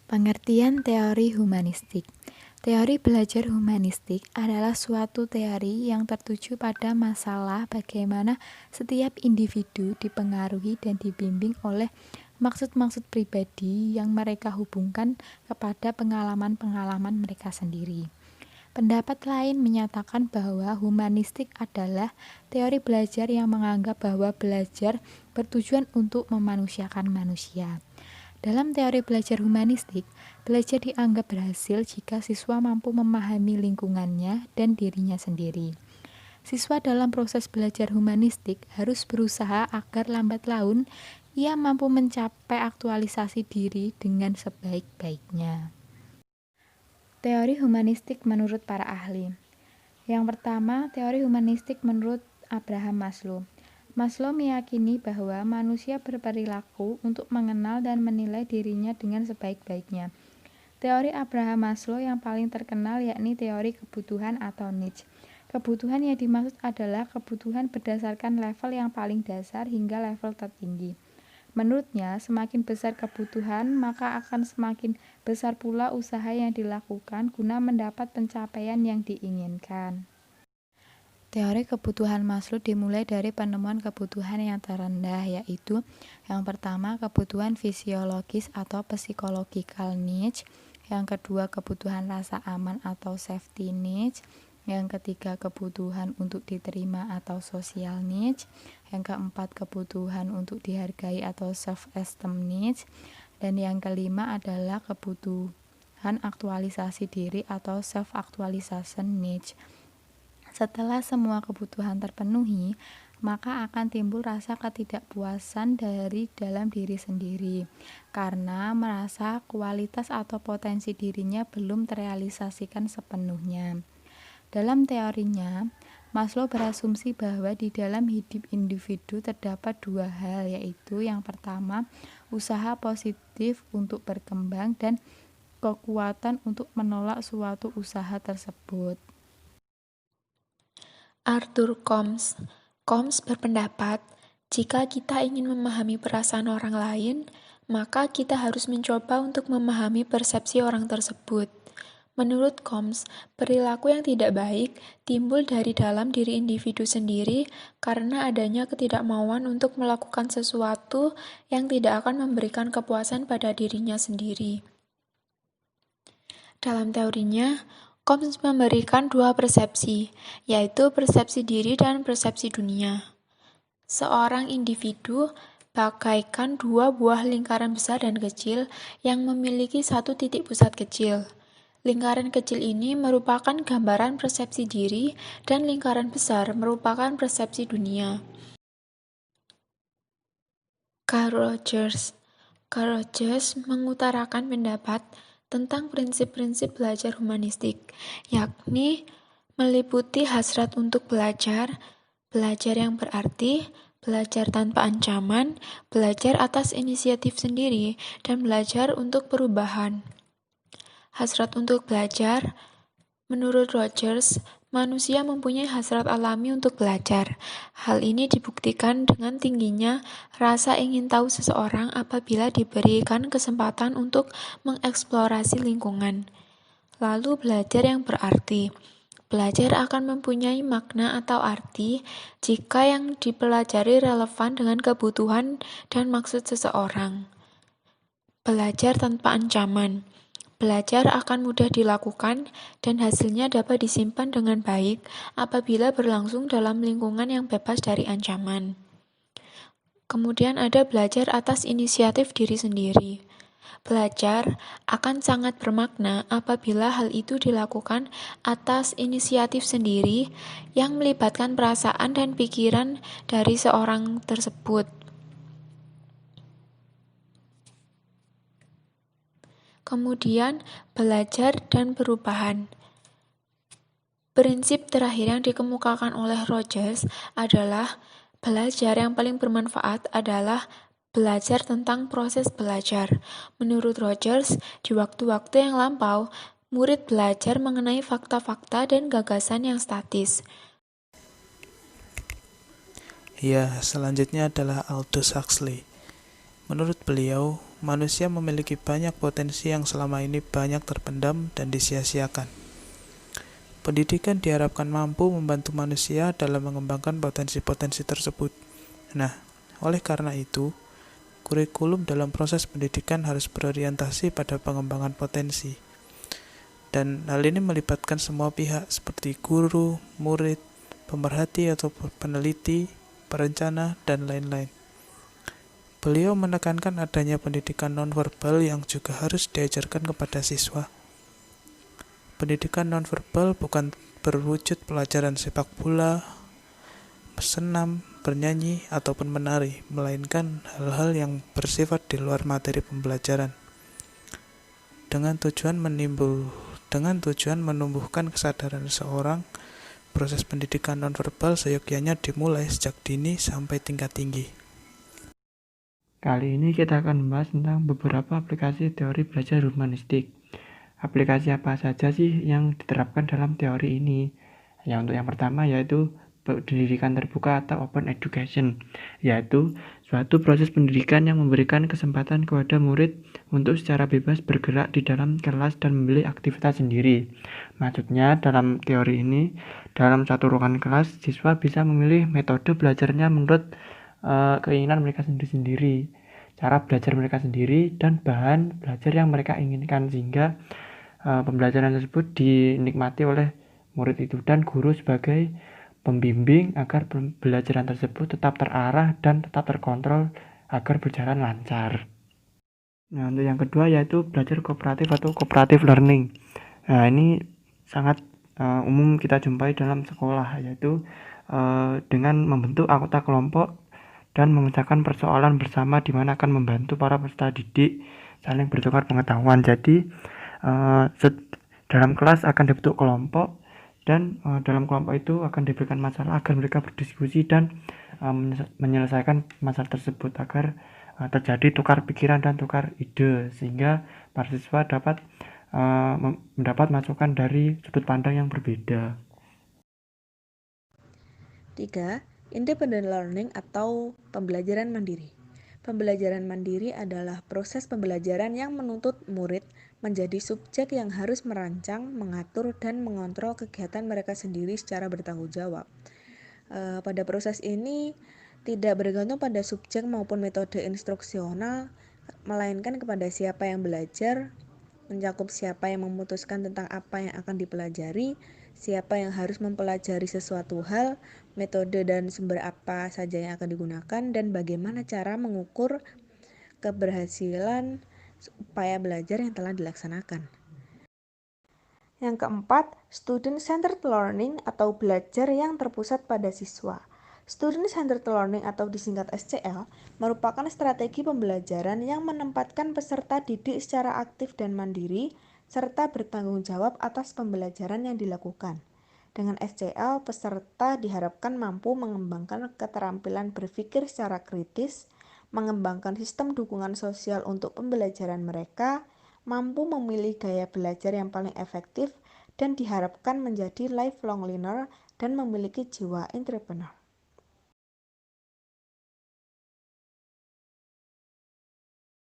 Pengertian teori humanistik. Teori belajar humanistik adalah suatu teori yang tertuju pada masalah bagaimana setiap individu dipengaruhi dan dibimbing oleh maksud-maksud pribadi yang mereka hubungkan kepada pengalaman-pengalaman mereka sendiri. Pendapat lain menyatakan bahwa humanistik adalah teori belajar yang menganggap bahwa belajar bertujuan untuk memanusiakan manusia. Dalam teori belajar humanistik, belajar dianggap berhasil jika siswa mampu memahami lingkungannya dan dirinya sendiri. Siswa dalam proses belajar humanistik harus berusaha agar lambat laun ia mampu mencapai aktualisasi diri dengan sebaik-baiknya. Teori humanistik menurut para ahli. Yang pertama, teori humanistik menurut Abraham Maslow. Maslow meyakini bahwa manusia berperilaku untuk mengenal dan menilai dirinya dengan sebaik-baiknya. Teori Abraham Maslow yang paling terkenal yakni teori kebutuhan atau needs. Kebutuhan yang dimaksud adalah kebutuhan berdasarkan level yang paling dasar hingga level tertinggi. Menurutnya, semakin besar kebutuhan, maka akan semakin besar pula usaha yang dilakukan guna mendapat pencapaian yang diinginkan. Teori kebutuhan Maslow dimulai dari penemuan kebutuhan yang terendah, yaitu yang pertama kebutuhan fisiologis atau psychological needs, yang kedua kebutuhan rasa aman atau safety needs, yang ketiga kebutuhan untuk diterima atau social needs, yang keempat kebutuhan untuk dihargai atau self-esteem needs, dan yang kelima adalah kebutuhan aktualisasi diri atau self-actualization needs. Setelah semua kebutuhan terpenuhi, maka akan timbul rasa ketidakpuasan dari dalam diri sendiri, karena merasa kualitas atau potensi dirinya belum terrealisasikan sepenuhnya. Dalam teorinya, Maslow berasumsi bahwa di dalam hidup individu terdapat dua hal, yaitu yang pertama, usaha positif untuk berkembang dan kekuatan untuk menolak suatu usaha tersebut. Arthur Combs berpendapat, jika kita ingin memahami perasaan orang lain, maka kita harus mencoba untuk memahami persepsi orang tersebut. Menurut Combs, perilaku yang tidak baik timbul dari dalam diri individu sendiri karena adanya ketidakmauan untuk melakukan sesuatu yang tidak akan memberikan kepuasan pada dirinya sendiri. Dalam teorinya, Combs memberikan dua persepsi, yaitu persepsi diri dan persepsi dunia. Seorang individu bagaikan dua buah lingkaran besar dan kecil yang memiliki satu titik pusat kecil. Lingkaran kecil ini merupakan gambaran persepsi diri dan lingkaran besar merupakan persepsi dunia. Carl Rogers mengutarakan pendapat tentang prinsip-prinsip belajar humanistik, yakni meliputi hasrat untuk belajar, belajar yang berarti, belajar tanpa ancaman, belajar atas inisiatif sendiri, dan belajar untuk perubahan. Hasrat untuk belajar, menurut Rogers, manusia mempunyai hasrat alami untuk belajar. Hal ini dibuktikan dengan tingginya rasa ingin tahu seseorang apabila diberikan kesempatan untuk mengeksplorasi lingkungan. Lalu belajar yang berarti. Belajar akan mempunyai makna atau arti jika yang dipelajari relevan dengan kebutuhan dan maksud seseorang. Belajar tanpa ancaman. Belajar akan mudah dilakukan dan hasilnya dapat disimpan dengan baik apabila berlangsung dalam lingkungan yang bebas dari ancaman. Kemudian ada belajar atas inisiatif diri sendiri. Belajar akan sangat bermakna apabila hal itu dilakukan atas inisiatif sendiri yang melibatkan perasaan dan pikiran dari seorang tersebut. Kemudian, belajar dan perubahan. Prinsip terakhir yang dikemukakan oleh Rogers adalah belajar yang paling bermanfaat adalah belajar tentang proses belajar. Menurut Rogers, di waktu-waktu yang lampau, murid belajar mengenai fakta-fakta dan gagasan yang statis. Ya, selanjutnya adalah Aldous Huxley. Menurut beliau, manusia memiliki banyak potensi yang selama ini banyak terpendam dan disia-siakan. Pendidikan diharapkan mampu membantu manusia dalam mengembangkan potensi-potensi tersebut. Nah, oleh karena itu, kurikulum dalam proses pendidikan harus berorientasi pada pengembangan potensi. Dan hal ini melibatkan semua pihak seperti guru, murid, pemerhati atau peneliti, perencana, dan lain-lain. Beliau menekankan adanya pendidikan nonverbal yang juga harus diajarkan kepada siswa. Pendidikan nonverbal bukan berwujud pelajaran sepak bola, senam, bernyanyi, ataupun menari, melainkan hal-hal yang bersifat di luar materi pembelajaran. Dengan tujuan menumbuhkan kesadaran seseorang, proses pendidikan nonverbal seyogyanya dimulai sejak dini sampai tingkat tinggi. Kali ini kita akan membahas tentang beberapa aplikasi teori belajar humanistik. Aplikasi apa saja sih yang diterapkan dalam teori ini? Ya, untuk yang pertama yaitu pendidikan terbuka atau open education, yaitu suatu proses pendidikan yang memberikan kesempatan kepada murid untuk secara bebas bergerak di dalam kelas dan memilih aktivitas sendiri. Maksudnya dalam teori ini, dalam satu ruangan kelas, siswa bisa memilih metode belajarnya menurut keinginan mereka sendiri-sendiri, cara belajar mereka sendiri, dan bahan belajar yang mereka inginkan, sehingga pembelajaran tersebut dinikmati oleh murid itu dan guru sebagai pembimbing agar pembelajaran tersebut tetap terarah dan tetap terkontrol agar berjalan lancar. Nah, untuk yang kedua yaitu belajar kooperatif atau cooperative learning. Nah, ini sangat umum kita jumpai dalam sekolah, yaitu dengan membentuk anggota kelompok dan memecahkan persoalan bersama, di mana akan membantu para peserta didik saling bertukar pengetahuan. Jadi dalam kelas akan dibentuk kelompok, dan dalam kelompok itu akan diberikan masalah agar mereka berdiskusi dan menyelesaikan masalah tersebut agar terjadi tukar pikiran dan tukar ide, sehingga para siswa dapat mendapat masukan dari sudut pandang yang berbeda. 3. Independent learning atau pembelajaran mandiri. Pembelajaran mandiri adalah proses pembelajaran yang menuntut murid menjadi subjek yang harus merancang, mengatur, dan mengontrol kegiatan mereka sendiri secara bertanggung jawab. Pada proses ini tidak bergantung pada subjek maupun metode instruksional, melainkan kepada siapa yang belajar, mencakup siapa yang memutuskan tentang apa yang akan dipelajari, siapa yang harus mempelajari sesuatu hal, metode dan sumber apa saja yang akan digunakan, dan bagaimana cara mengukur keberhasilan upaya belajar yang telah dilaksanakan. Yang keempat, student-centered learning atau belajar yang terpusat pada siswa. Student-centered learning atau disingkat SCL merupakan strategi pembelajaran yang menempatkan peserta didik secara aktif dan mandiri serta bertanggung jawab atas pembelajaran yang dilakukan. Dengan SCL, peserta diharapkan mampu mengembangkan keterampilan berpikir secara kritis, mengembangkan sistem dukungan sosial untuk pembelajaran mereka, mampu memilih gaya belajar yang paling efektif, dan diharapkan menjadi lifelong learner dan memiliki jiwa entrepreneur.